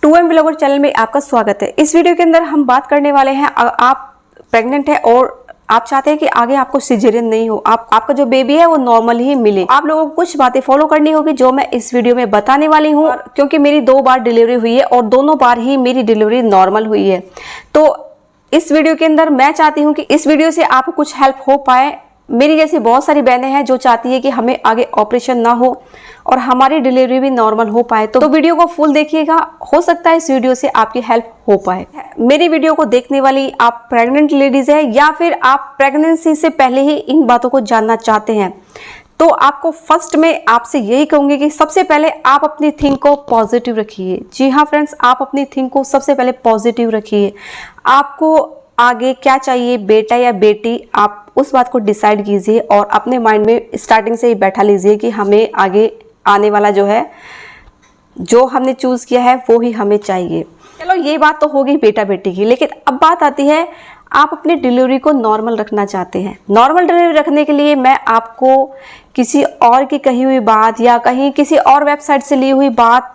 2M vlogger channel में आपका स्वागत है। इस वीडियो के अंदर हम बात करने वाले हैं, आप प्रेग्नेंट है और आप चाहते हैं कि आगे आपको सिजेरियन नहीं हो, आपका जो बेबी है वो नॉर्मल ही मिले। आप लोगों को कुछ बातें फॉलो करनी होगी जो मैं इस वीडियो में बताने वाली हूँ, क्योंकि मेरी 2 बार डिलीवरी हुई है और दोनों बार ही मेरी डिलीवरी नॉर्मल हुई है। तो इस वीडियो के अंदर मैं चाहती हूँ कि इस वीडियो से आपको कुछ हेल्प हो पाए। मेरी जैसी बहुत सारी बहनें हैं जो चाहती है कि हमें आगे ऑपरेशन ना हो और हमारी डिलीवरी भी नॉर्मल हो पाए। तो वीडियो को फुल देखिएगा, हो सकता है इस वीडियो से आपकी हेल्प हो पाए। मेरी वीडियो को देखने वाली आप प्रेग्नेंट लेडीज है या फिर आप प्रेगनेंसी से पहले ही इन बातों को जानना चाहते हैं, तो आपको फर्स्ट में आपसे यही कहूंगी कि सबसे पहले आप अपनी थिंक को पॉजिटिव रखिए। जी हाँ फ्रेंड्स, आप अपनी थिंक को सबसे पहले पॉजिटिव रखिए। आपको आगे क्या चाहिए, बेटा या बेटी, आप उस बात को डिसाइड कीजिए और अपने माइंड में स्टार्टिंग से ही बैठा लीजिए कि हमें आगे आने वाला जो है, जो हमने चूज किया है वो ही हमें चाहिए। चलो ये बात तो होगी बेटा बेटी की, लेकिन अब बात आती है आप अपनी डिलीवरी को नॉर्मल रखना चाहते हैं। नॉर्मल डिलीवरी रखने के लिए मैं आपको किसी और की कही हुई बात या कहीं किसी और वेबसाइट से ली हुई बात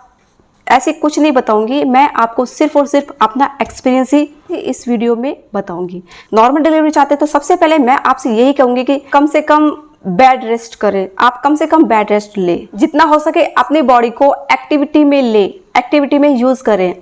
ऐसे कुछ नहीं बताऊंगी। मैं आपको सिर्फ और सिर्फ अपना एक्सपीरियंस ही इस वीडियो में बताऊंगी। नॉर्मल डिलीवरी चाहते तो सबसे पहले मैं आपसे यही कहूंगी कि कम से कम बेड रेस्ट करें। आप कम से कम बेड रेस्ट ले, जितना हो सके अपनी बॉडी को एक्टिविटी में ले, एक्टिविटी में यूज करें।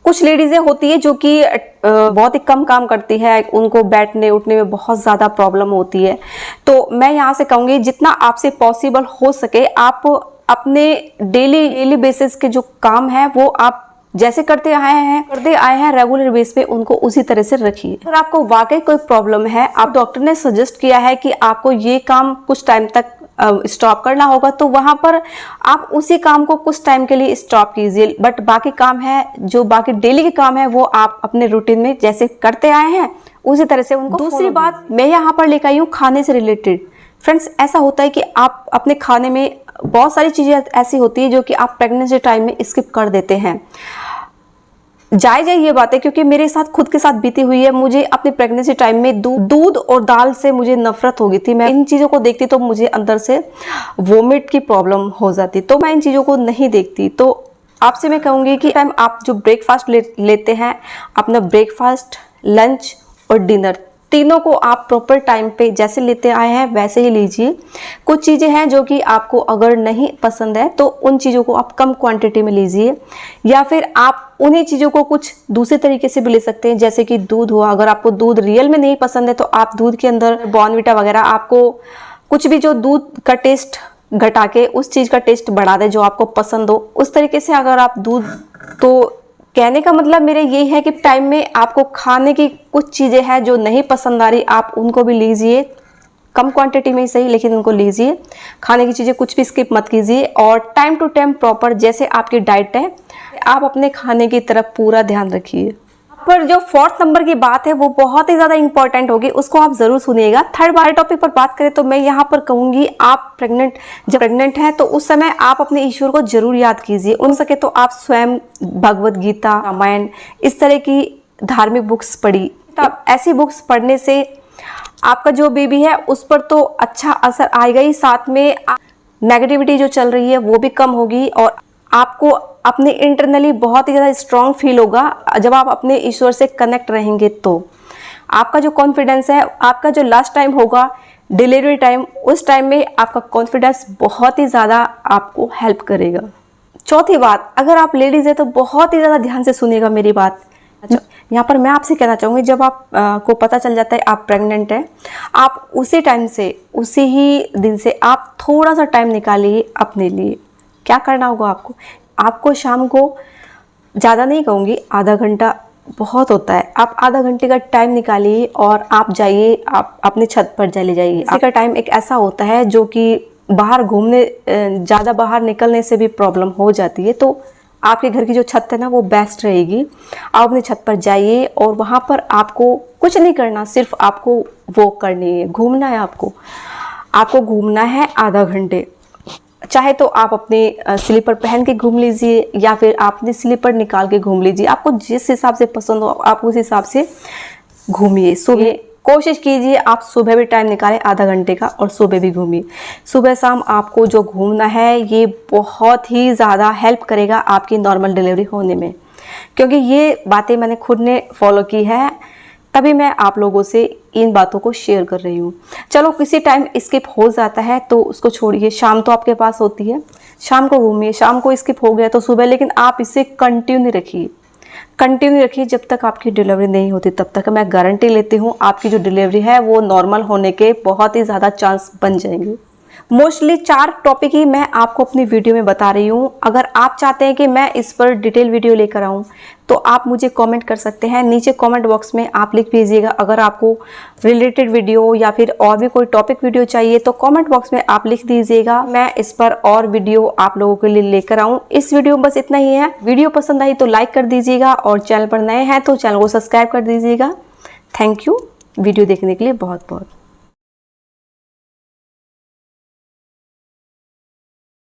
कुछ लेडीजें होती है जो कि बहुत ही कम काम करती है, उनको बैठने उठने में बहुत ज़्यादा प्रॉब्लम होती है। तो मैं यहाँ से कहूँगी जितना आपसे पॉसिबल हो सके आप अपने डेली बेसिस के जो काम है वो आप जैसे करते आए हैं रेगुलर बेस पे, उनको उसी तरह से रखिए। अगर आपको वाकई कोई प्रॉब्लम है, आप डॉक्टर ने सजेस्ट किया है कि आपको ये काम कुछ टाइम तक स्टॉप करना होगा, तो वहां पर आप उसी काम को कुछ टाइम के लिए स्टॉप कीजिए। बट बाकी काम है, जो बाकी डेली के काम है, वो आप अपने रूटीन में जैसे करते आए हैं उसी तरह से उनको। दूसरी बात मैं यहाँ पर लेकर आई हूँ खाने से रिलेटेड। फ्रेंड्स, ऐसा होता है कि आप अपने खाने में बहुत सारी चीजें ऐसी होती है जो कि आप प्रेगनेंसी टाइम में स्किप कर देते हैं। जायज है ये बात है, क्योंकि मेरे साथ खुद के साथ बीती हुई है। मुझे अपनी प्रेगनेंसी टाइम में दूध और दाल से मुझे नफरत हो गई थी। मैं इन चीज़ों को देखती तो मुझे अंदर से वोमिट की प्रॉब्लम हो जाती, तो मैं इन चीज़ों को नहीं देखती। तो आपसे मैं कहूँगी कि टाइम आप जो ब्रेकफास्ट लेते हैं, अपना ब्रेकफास्ट, लंच और डिनर तीनों को आप प्रॉपर टाइम पे जैसे लेते आए हैं वैसे ही लीजिए। कुछ चीज़ें हैं जो कि आपको अगर नहीं पसंद है तो उन चीज़ों को आप कम क्वांटिटी में लीजिए, या फिर आप उन्हीं चीज़ों को कुछ दूसरे तरीके से भी ले सकते हैं। जैसे कि दूध हुआ, अगर आपको दूध रियल में नहीं पसंद है तो आप दूध के अंदर बॉर्नविटा वगैरह, आपको कुछ भी जो दूध का टेस्ट घटा के उस चीज़ का टेस्ट बढ़ा दे जो आपको पसंद हो, उस तरीके से अगर आप दूध, तो कहने का मतलब मेरे ये है कि टाइम में आपको खाने की कुछ चीज़ें हैं जो नहीं पसंद आ रही, आप उनको भी लीजिए, कम क्वांटिटी में ही सही, लेकिन उनको लीजिए। खाने की चीज़ें कुछ भी स्किप मत कीजिए और टाइम टू टाइम प्रॉपर जैसे आपकी डाइट है, आप अपने खाने की तरफ पूरा ध्यान रखिए। पर जो 4th नंबर की बात है वो बहुत ही ज़्यादा इंपॉर्टेंट होगी, उसको आप ज़रूर सुनिएगा। थर्ड बार टॉपिक पर बात करें तो मैं यहाँ पर कहूँगी, आप जब प्रेग्नेंट हैं तो उस समय आप अपने ईश्वर को जरूर याद कीजिए। उन सके तो आप स्वयं भगवत गीता, रामायण, इस तरह की धार्मिक बुक्स पढ़ी। तब ऐसी बुक्स पढ़ने से आपका जो बेबी है उस पर तो अच्छा असर आएगा ही, साथ में नेगेटिविटी जो चल रही है वो भी कम होगी और आपको अपने इंटरनली बहुत ही ज़्यादा स्ट्रॉन्ग फील होगा। जब आप अपने ईश्वर से कनेक्ट रहेंगे तो आपका जो कॉन्फिडेंस है, आपका जो लास्ट टाइम होगा डिलीवरी टाइम, उस टाइम में आपका कॉन्फिडेंस बहुत ही ज़्यादा आपको हेल्प करेगा। चौथी बात, अगर आप लेडीज़ है तो बहुत ही ज़्यादा ध्यान से सुनिएगा मेरी बात। यहाँ पर मैं आपसे कहना चाहूँगी, जब आप को पता चल जाता है आप प्रेग्नेंट हैं, आप उसी टाइम से, उसी ही दिन से आप थोड़ा सा टाइम निकालिए अपने लिए। क्या करना होगा आपको शाम को, ज़्यादा नहीं कहूँगी, आधा घंटा बहुत होता है, आप आधा घंटे का टाइम निकालिए और आप जाइए, आप अपने छत पर चले जाइए। का टाइम एक ऐसा होता है जो कि बाहर घूमने, ज़्यादा बाहर निकलने से भी प्रॉब्लम हो जाती है, तो आपके घर की जो छत है ना वो बेस्ट रहेगी। आप अपनी छत पर जाइए और वहाँ पर आपको कुछ नहीं करना, सिर्फ आपको वॉक करनी है, घूमना है। आपको घूमना है आधा घंटे। चाहे तो आप अपने स्लीपर पहन के घूम लीजिए या फिर आप अपने स्लीपर निकाल के घूम लीजिए, आपको जिस हिसाब से पसंद हो आप उस हिसाब से घूमिए। सुबह कोशिश कीजिए आप सुबह भी टाइम निकालें आधा घंटे का और सुबह भी घूमिए। सुबह शाम आपको जो घूमना है ये बहुत ही ज़्यादा हेल्प करेगा आपकी नॉर्मल डिलीवरी होने में। क्योंकि ये बातें मैंने खुद ने फॉलो की है, तभी मैं आप लोगों से इन बातों को शेयर कर रही हूँ। चलो किसी टाइम स्किप हो जाता है तो उसको छोड़िए, शाम तो आपके पास होती है, शाम को घूमिए, शाम को स्किप हो गया तो सुबह, लेकिन आप इसे कंटिन्यू रखिए जब तक आपकी डिलीवरी नहीं होती, तब तक मैं गारंटी लेती हूँ आपकी जो डिलीवरी है वो नॉर्मल होने के बहुत ही ज़्यादा चांस बन जाएंगे। मोस्टली 4 टॉपिक ही मैं आपको अपनी वीडियो में बता रही हूँ। अगर आप चाहते हैं कि मैं इस पर डिटेल वीडियो लेकर आऊँ तो आप मुझे कमेंट कर सकते हैं, नीचे कमेंट बॉक्स में आप लिख दीजिएगा। अगर आपको रिलेटेड वीडियो या फिर और भी कोई टॉपिक वीडियो चाहिए तो कमेंट बॉक्स में आप लिख दीजिएगा, मैं इस पर और वीडियो आप लोगों के लिए लेकर आऊँ। इस वीडियो में बस इतना ही है। वीडियो पसंद आई तो लाइक कर दीजिएगा और चैनल पर नए हैं तो चैनल को सब्सक्राइब कर दीजिएगा। थैंक यू वीडियो देखने के लिए बहुत बहुत।